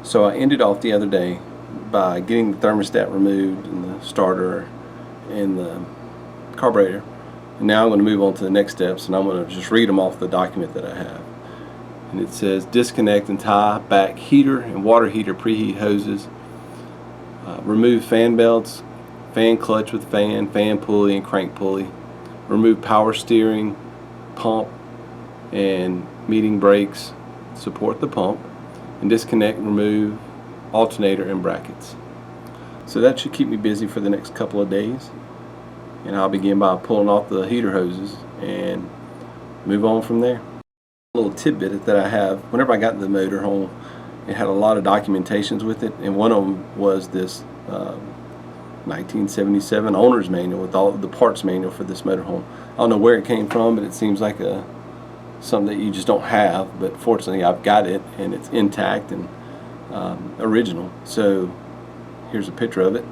So I ended off the other day by getting the thermostat removed and the starter and the carburetor. And now I'm going to move on to the next steps, and I'm going to just read them off the document that I have. And it says disconnect and tie back heater and water heater preheat hoses, remove fan belts, fan clutch with fan pulley and crank pulley, remove power steering, pump and meeting brakes, support the pump, and disconnect and remove alternator and brackets. So that should keep me busy for the next couple of days, and I'll begin by pulling off the heater hoses and move on from there. A little tidbit that I have: whenever I got into the motorhome, it had a lot of documentations with it, and one of them was this 1977 owner's manual with all of the parts manual for this motorhome. I don't know where it came from, but it seems like something that you just don't have, but fortunately I've got it, and it's intact and original. So here's a picture of it.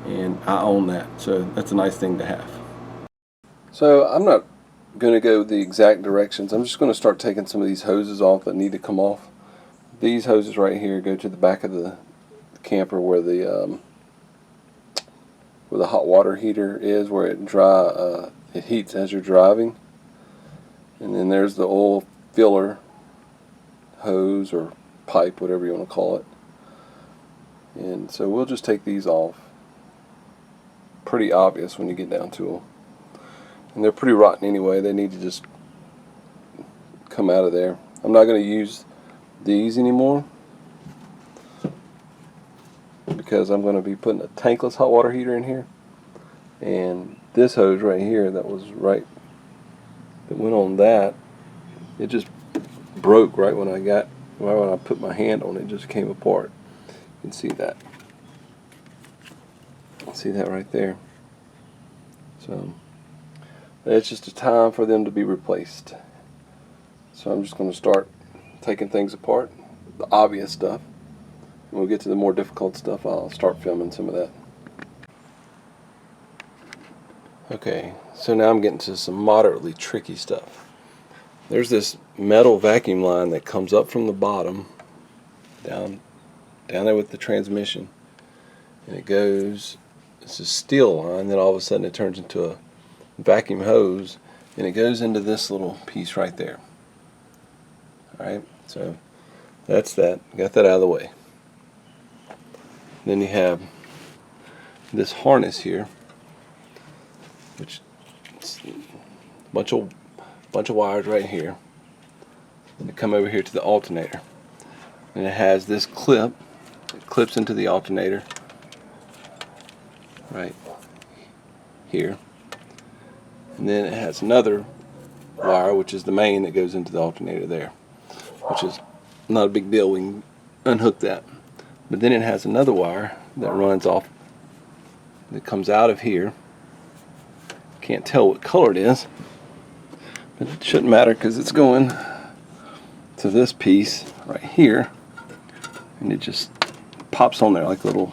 And I own that, so that's a nice thing to have. So I'm not going to go the exact directions. I'm just going to start taking some of these hoses off that need to come off. These hoses right here go to the back of the camper where the hot water heater is, where it heats as you're driving. And then there's the oil filler hose or pipe, whatever you want to call it. And so we'll just take these off. Pretty obvious when you get down to them. And they're pretty rotten anyway. They need to just come out of there. I'm not going to use these anymore because I'm going to be putting a tankless hot water heater in here. And this hose right here that went on that, it just broke right when I put my hand on it. It just came apart. You can see that. See that right there. So it's just a time for them to be replaced. So I'm just going to start taking things apart, the obvious stuff. When we get to the more difficult stuff, I'll start filming some of that. Okay, so now I'm getting to some moderately tricky stuff. There's this metal vacuum line that comes up from the bottom down there with the transmission, and it goes. It's a steel line, then all of a sudden it turns into a vacuum hose, and it goes into this little piece right there. Alright, so that's that. Got that out of the way. Then you have this harness here, which is a bunch of wires right here, and they come over here to the alternator. And it has this clip. It clips into the alternator right here, and then it has another wire, which is the main that goes into the alternator there, which is not a big deal. We can unhook that. But then it has another wire that runs off, that comes out of here. Can't tell what color it is, but it shouldn't matter because it's going to this piece right here, and it just pops on there like a little,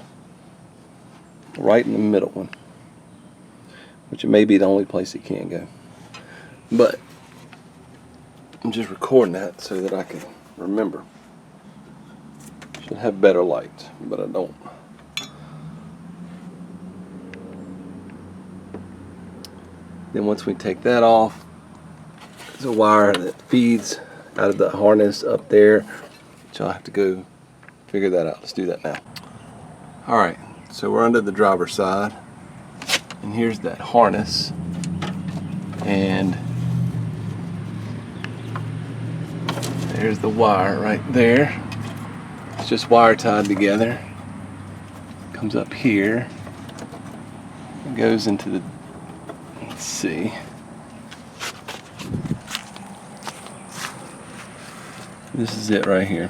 right in the middle one, which it may be the only place it can go. But I'm just recording that so that I can remember. Should have better light, but I don't. Then once we take that off, there's a wire that feeds out of the harness up there, which I'll have to go figure that out. Let's do that now. Alright, so we're under the driver's side, and here's that harness, and there's the wire right there. It's just wire tied together. Comes up here, it goes into the, let's see, this is it right here,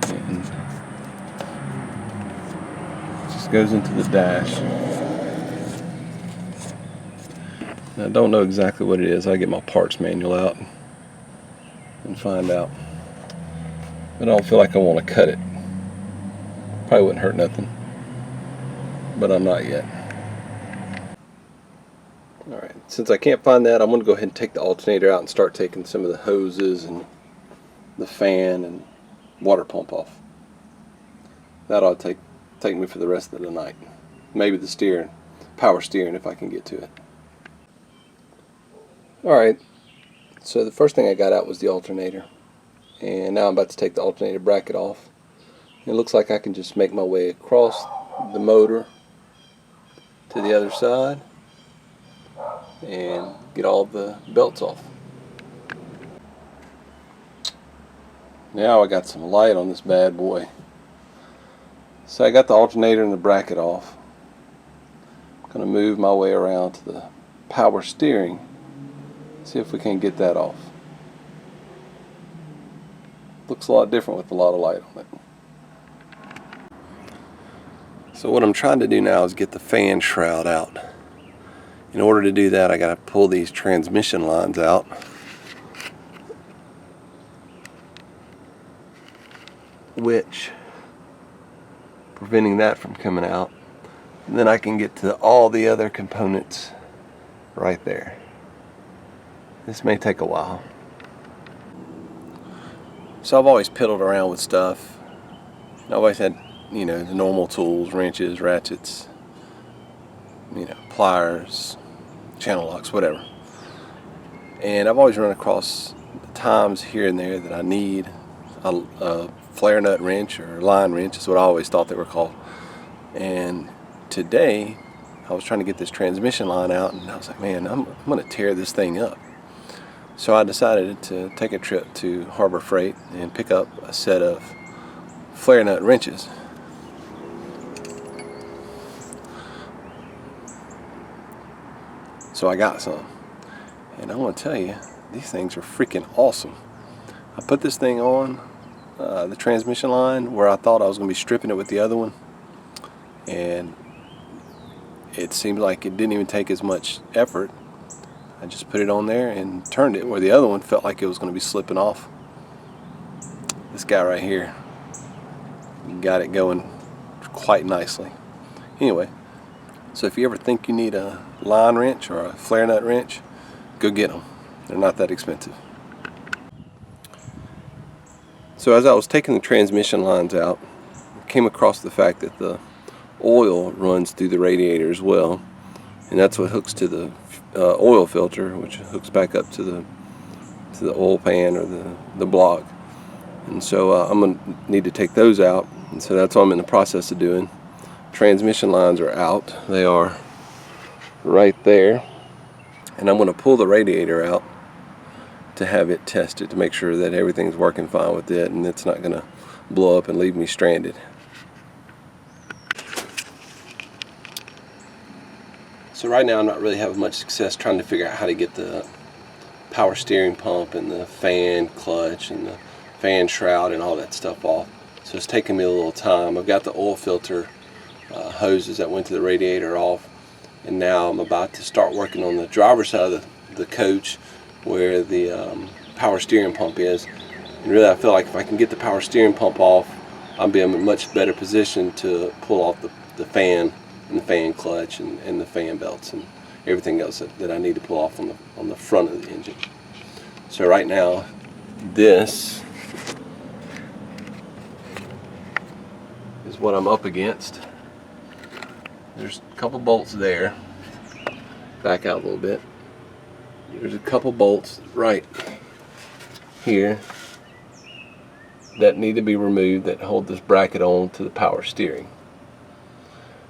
and goes into the dash. Now, I don't know exactly what it is. I get my parts manual out and find out. But I don't feel like I want to cut it. Probably wouldn't hurt nothing, but I'm not yet. Alright, since I can't find that, I'm going to go ahead and take the alternator out and start taking some of the hoses and the fan and water pump off. That ought to take me for the rest of the night. Maybe the steering, power steering if I can get to it. Alright, so the first thing I got out was the alternator. And now I'm about to take the alternator bracket off. It looks like I can just make my way across the motor to the other side and get all the belts off. Now I got some light on this bad boy. So I got the alternator and the bracket off. I'm going to move my way around to the power steering. See if we can get that off. Looks a lot different with a lot of light on it. So what I'm trying to do now is get the fan shroud out. In order to do that, I got to pull these transmission lines out. Which preventing that from coming out. And then I can get to all the other components right there. This may take a while. So I've always piddled around with stuff. I've always had, the normal tools, wrenches, ratchets, pliers, channel locks, whatever. And I've always run across times here and there that I need a flare nut wrench or line wrench is what I always thought they were called. And today I was trying to get this transmission line out, and I was like, man, I'm going to tear this thing up. So I decided to take a trip to Harbor Freight and pick up a set of flare nut wrenches. So I got some, and I want to tell you, these things are freaking awesome. I put this thing on the transmission line where I thought I was going to be stripping it with the other one, and it seemed like it didn't even take as much effort. I just put it on there and turned it, where the other one felt like it was going to be slipping off. This guy right here got it going quite nicely. Anyway, so if you ever think you need a line wrench or a flare nut wrench, go get them. They're not that expensive. So as I was taking the transmission lines out, I came across the fact that the oil runs through the radiator as well, and that's what hooks to the oil filter, which hooks back up to the oil pan or the block. And so I'm going to need to take those out, and so that's what I'm in the process of doing. Transmission lines are out. They are right there, and I'm going to pull the radiator out to have it tested to make sure that everything's working fine with it and it's not going to blow up and leave me stranded. So right now I'm not really having much success trying to figure out how to get the power steering pump and the fan clutch and the fan shroud and all that stuff off. So it's taking me a little time. I've got the oil filter hoses that went to the radiator off, and now I'm about to start working on the driver's side of the coach where the power steering pump is. And really I feel like if I can get the power steering pump off, I'll be in a much better position to pull off the fan and the fan clutch and the fan belts and everything else that I need to pull off on the front of the engine. So right now, this is what I'm up against. There's a couple bolts there. Back out a little bit. There's a couple bolts right here that need to be removed that hold this bracket on to the power steering.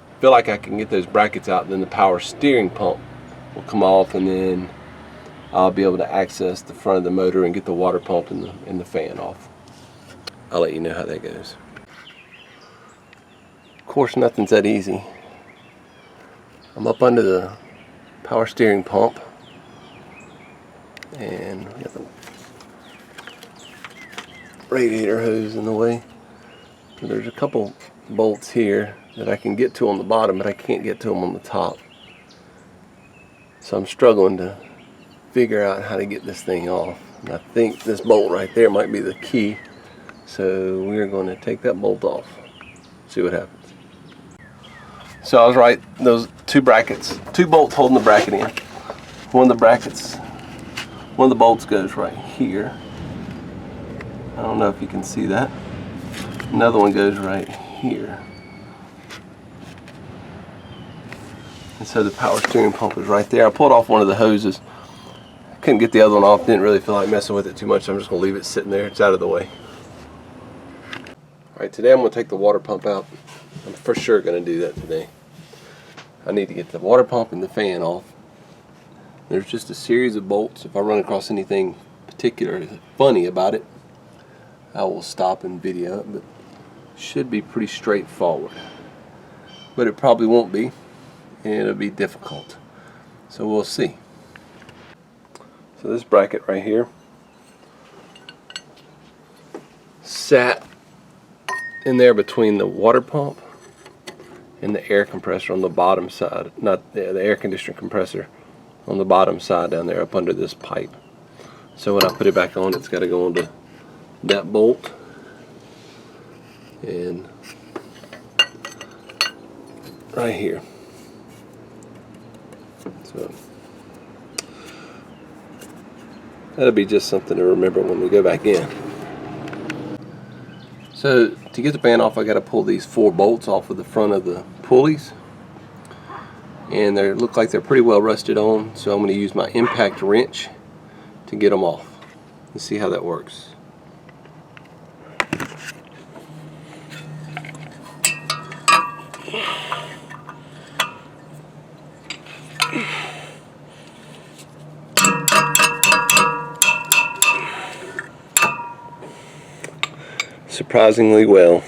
I feel like I can get those brackets out, and then the power steering pump will come off, and then I'll be able to access the front of the motor and get the water pump and the fan off. I'll let you know how that goes. Of course, nothing's that easy. I'm up under the power steering pump, and we got the radiator hose in the way. So there's a couple bolts here that I can get to on the bottom, but I can't get to them on the top. So I'm struggling to figure out how to get this thing off. And I think this bolt right there might be the key. So we're going to take that bolt off, see what happens. So I was right, those two brackets, two bolts holding the bracket in. one of the brackets, one of the bolts goes right here. I don't know if you can see that. Another one goes right here. And so the power steering pump is right there. I pulled off one of the hoses. Couldn't get the other one off. Didn't really feel like messing with it too much. So I'm just going to leave it sitting there. It's out of the way. Alright, today I'm going to take the water pump out. I'm for sure going to do that today. I need to get the water pump and the fan off. There's just a series of bolts. If I run across anything particularly funny about it, I will stop and video it, but it should be pretty straightforward. But it probably won't be, and it'll be difficult. So we'll see. So this bracket right here sat in there between the water pump and the air compressor on the bottom side, not the air conditioner compressor on the bottom side down there up under this pipe. So when I put it back on, it's got to go onto that bolt and right here. So that'll be just something to remember when we go back in. So to get the fan off, I got to pull these 4 bolts off of the front of the pulleys, and they look like they're pretty well rusted on, so I'm going to use my impact wrench to get them off. Let's see how that works. Surprisingly well.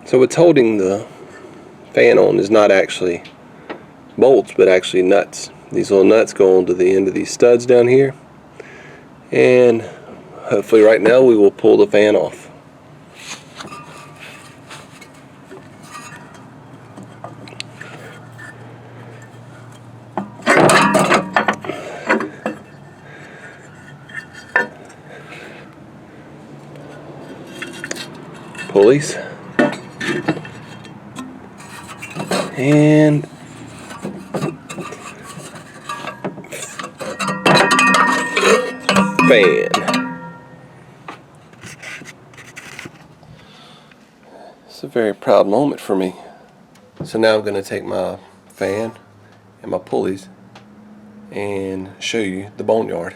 So what's holding the fan on is not actually bolts, but actually nuts. These little nuts go onto the end of these studs down here, and hopefully right now we will pull the fan off. Pulleys. And fan. It's a very proud moment for me. So now I'm going to take my fan and my pulleys and show you the boneyard.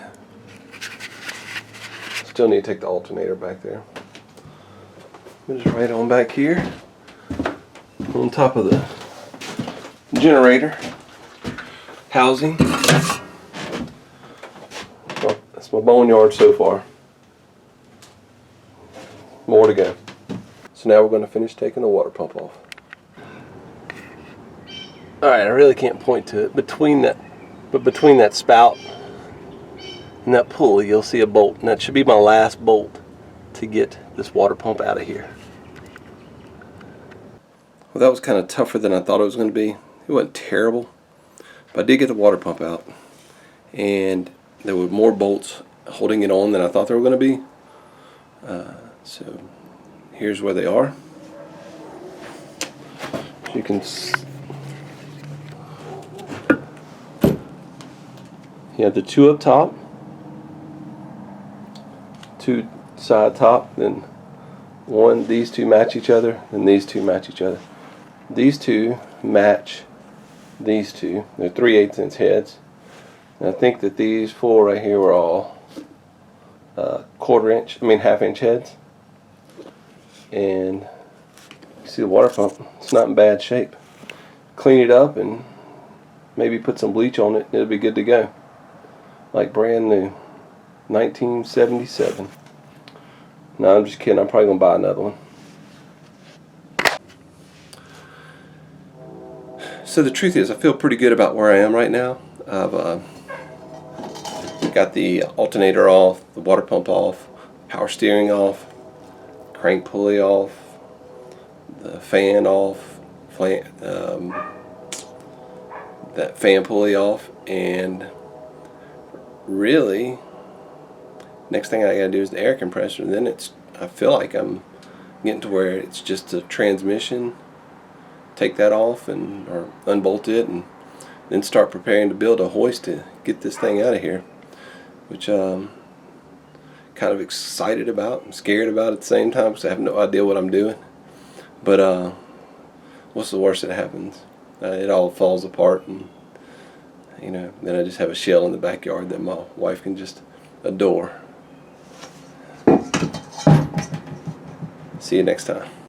Still need to take the alternator back there. Just right on back here on top of the generator housing. Well, that's my boneyard so far. More to go. So now we're going to finish taking the water pump off. Alright, I really can't point to it. Between that spout and that pulley, you'll see a bolt, and that should be my last bolt to get this water pump out of here. Well, that was kind of tougher than I thought it was going to be. It wasn't terrible, but I did get the water pump out, and there were more bolts holding it on than I thought there were going to be. So here's where they are. You can you have the 2 up top, 2 side top, then one. These 2 match each other, and these 2 match each other. These 2 match these 2. They're 3/8 inch heads. And I think that these 4 right here were all half inch heads. And you see the water pump, it's not in bad shape. Clean it up and maybe put some bleach on it and it'll be good to go. Like brand new. 1977. No, I'm just kidding. I'm probably going to buy another one. So the truth is, I feel pretty good about where I am right now. I've got the alternator off, the water pump off, power steering off, crank pulley off, the fan off, that fan pulley off, and really, next thing I gotta do is the air compressor. And then I feel like I'm getting to where it's just a transmission. Take that off or unbolt it, and then start preparing to build a hoist to get this thing out of here, which I'm kind of excited about and scared about at the same time because I have no idea what I'm doing. But what's the worst that happens? It all falls apart, and then I just have a shell in the backyard that my wife can just adore. See you next time.